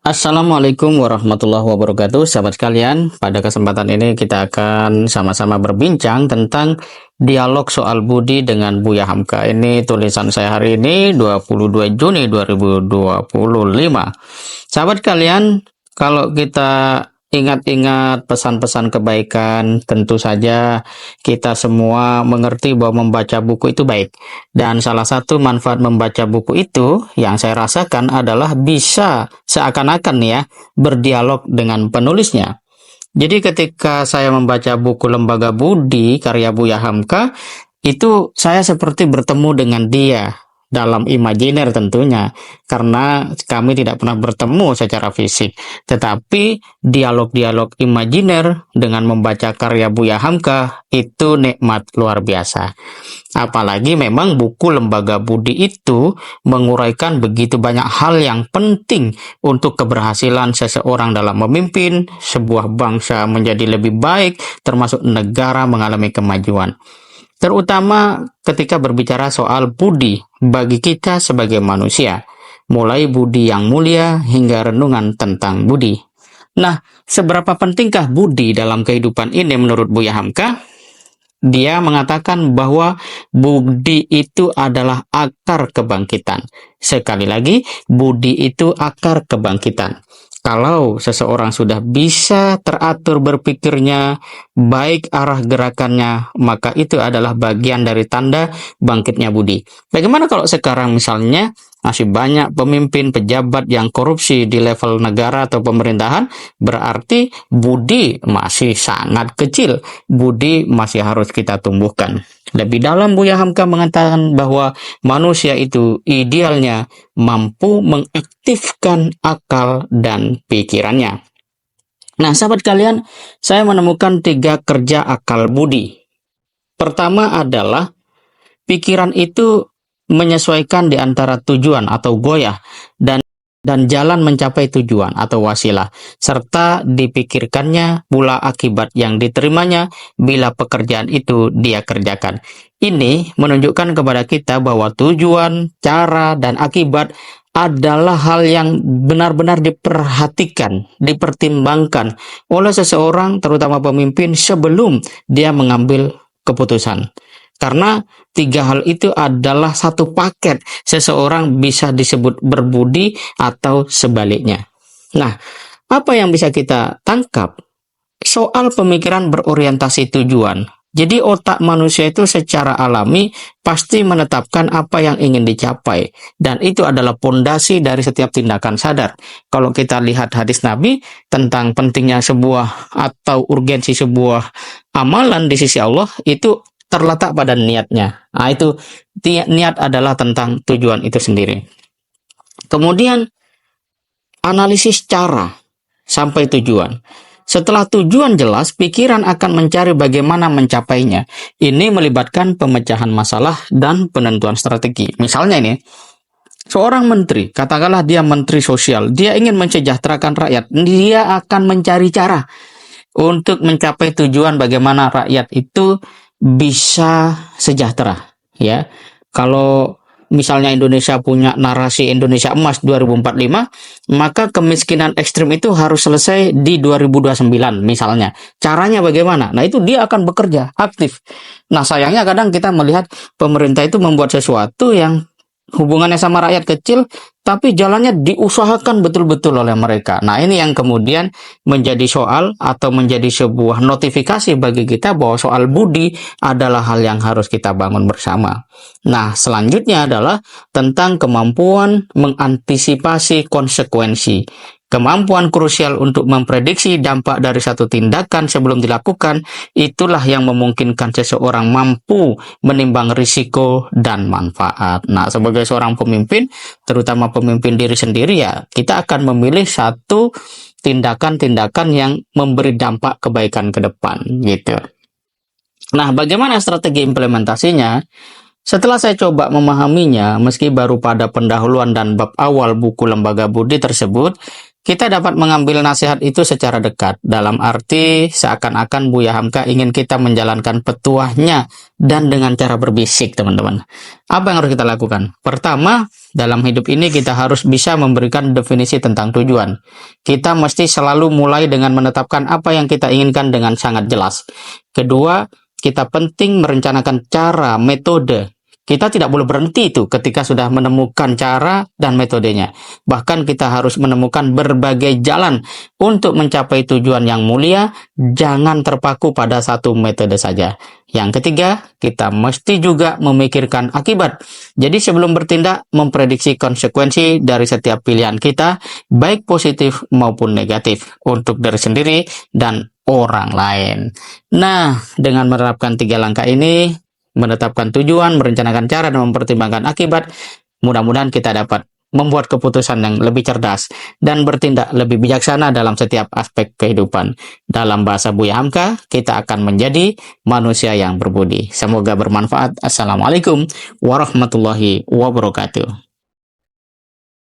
Assalamualaikum warahmatullahi wabarakatuh, sahabat sekalian. Pada kesempatan ini kita akan sama-sama berbincang tentang dialog soal budi dengan Buya Hamka. Ini tulisan saya hari ini 22 Juni 2025. Sahabat sekalian, kalau kita ingat-ingat pesan-pesan kebaikan, tentu saja kita semua mengerti bahwa membaca buku itu baik. Dan salah satu manfaat membaca buku itu yang saya rasakan adalah bisa seakan-akan ya berdialog dengan penulisnya. Jadi ketika saya membaca buku Lembaga Budi karya Buya Hamka, itu saya seperti bertemu dengan dia dalam imajiner tentunya, karena kami tidak pernah bertemu secara fisik. Tetapi dialog-dialog imajiner dengan membaca karya Buya Hamka itu nikmat luar biasa. Apalagi memang buku Lembaga Budi itu menguraikan begitu banyak hal yang penting untuk keberhasilan seseorang dalam memimpin sebuah bangsa menjadi lebih baik, termasuk negara mengalami kemajuan. Terutama ketika berbicara soal budi bagi kita sebagai manusia, mulai budi yang mulia hingga renungan tentang budi. Nah, seberapa pentingkah budi dalam kehidupan ini menurut Buya Hamka? Dia mengatakan bahwa budi itu adalah akar kebangkitan. Sekali lagi, budi itu akar kebangkitan. Kalau seseorang sudah bisa teratur berpikirnya, baik arah gerakannya, maka itu adalah bagian dari tanda bangkitnya budi. Bagaimana kalau sekarang misalnya masih banyak pemimpin pejabat yang korupsi di level negara atau pemerintahan, berarti budi masih sangat kecil. Budi masih harus kita tumbuhkan. Lebih dalam, Buya Hamka mengatakan bahwa manusia itu idealnya mampu mengaktifkan akal dan pikirannya. Nah, sahabat kalian, saya menemukan 3 kerja akal budi. Pertama adalah pikiran itu menyesuaikan di antara tujuan atau goyah dan jalan mencapai tujuan atau wasilah, serta dipikirkannya pula akibat yang diterimanya bila pekerjaan itu dia kerjakan. Ini menunjukkan kepada kita bahwa tujuan, cara, dan akibat adalah hal yang benar-benar diperhatikan, dipertimbangkan oleh seseorang, terutama pemimpin, sebelum dia mengambil keputusan. Karena 3 hal itu adalah satu paket, seseorang bisa disebut berbudi atau sebaliknya. Nah, apa yang bisa kita tangkap? Soal pemikiran berorientasi tujuan. Jadi otak manusia itu secara alami pasti menetapkan apa yang ingin dicapai. Dan itu adalah pondasi dari setiap tindakan sadar. Kalau kita lihat hadis Nabi tentang pentingnya sebuah atau urgensi sebuah amalan di sisi Allah, itu terletak pada niatnya. Nah, itu niat adalah tentang tujuan itu sendiri. Kemudian analisis cara sampai tujuan. Setelah tujuan jelas, pikiran akan mencari bagaimana mencapainya. Ini melibatkan pemecahan masalah dan penentuan strategi. Misalnya ini, seorang menteri, katakanlah dia menteri sosial, dia ingin mensejahterakan rakyat, dia akan mencari cara untuk mencapai tujuan bagaimana rakyat itu bisa sejahtera, ya. Kalau misalnya Indonesia punya narasi Indonesia Emas 2045, maka kemiskinan ekstrim itu harus selesai di 2029 misalnya. Caranya bagaimana? Nah, itu dia akan bekerja aktif. Nah, sayangnya kadang kita melihat pemerintah itu membuat sesuatu yang hubungannya sama rakyat kecil, tapi jalannya diusahakan betul-betul oleh mereka. Nah, ini yang kemudian menjadi soal atau menjadi sebuah notifikasi bagi kita bahwa soal budi adalah hal yang harus kita bangun bersama. Nah, selanjutnya adalah tentang kemampuan mengantisipasi konsekuensi. Kemampuan krusial untuk memprediksi dampak dari satu tindakan sebelum dilakukan, itulah yang memungkinkan seseorang mampu menimbang risiko dan manfaat. Nah, sebagai seorang pemimpin, terutama pemimpin diri sendiri, ya, kita akan memilih satu tindakan-tindakan yang memberi dampak kebaikan ke depan, gitu. Nah, bagaimana strategi implementasinya? Setelah saya coba memahaminya, meski baru pada pendahuluan dan bab awal buku Lembaga Budi tersebut, kita dapat mengambil nasihat itu secara dekat, dalam arti seakan-akan Buya Hamka ingin kita menjalankan petuahnya dan dengan cara berbisik, teman-teman. Apa yang harus kita lakukan? Pertama, Dalam hidup ini kita harus bisa memberikan definisi tentang tujuan. Kita mesti selalu mulai dengan menetapkan apa yang kita inginkan dengan sangat jelas. Kedua, kita penting merencanakan cara, metode. Kita tidak boleh berhenti itu ketika sudah menemukan cara dan metodenya. Bahkan kita harus menemukan berbagai jalan untuk mencapai tujuan yang mulia, jangan terpaku pada satu metode saja. Yang ketiga, kita mesti juga memikirkan akibat. Jadi sebelum bertindak, memprediksi konsekuensi dari setiap pilihan kita, baik positif maupun negatif, untuk diri sendiri dan orang lain. Nah, dengan menerapkan 3 langkah ini, menetapkan tujuan, merencanakan cara, dan mempertimbangkan akibat, mudah-mudahan kita dapat membuat keputusan yang lebih cerdas dan bertindak lebih bijaksana dalam setiap aspek kehidupan. Dalam bahasa Buya Hamka, kita akan menjadi manusia yang berbudi. Semoga bermanfaat. Assalamualaikum warahmatullahi wabarakatuh.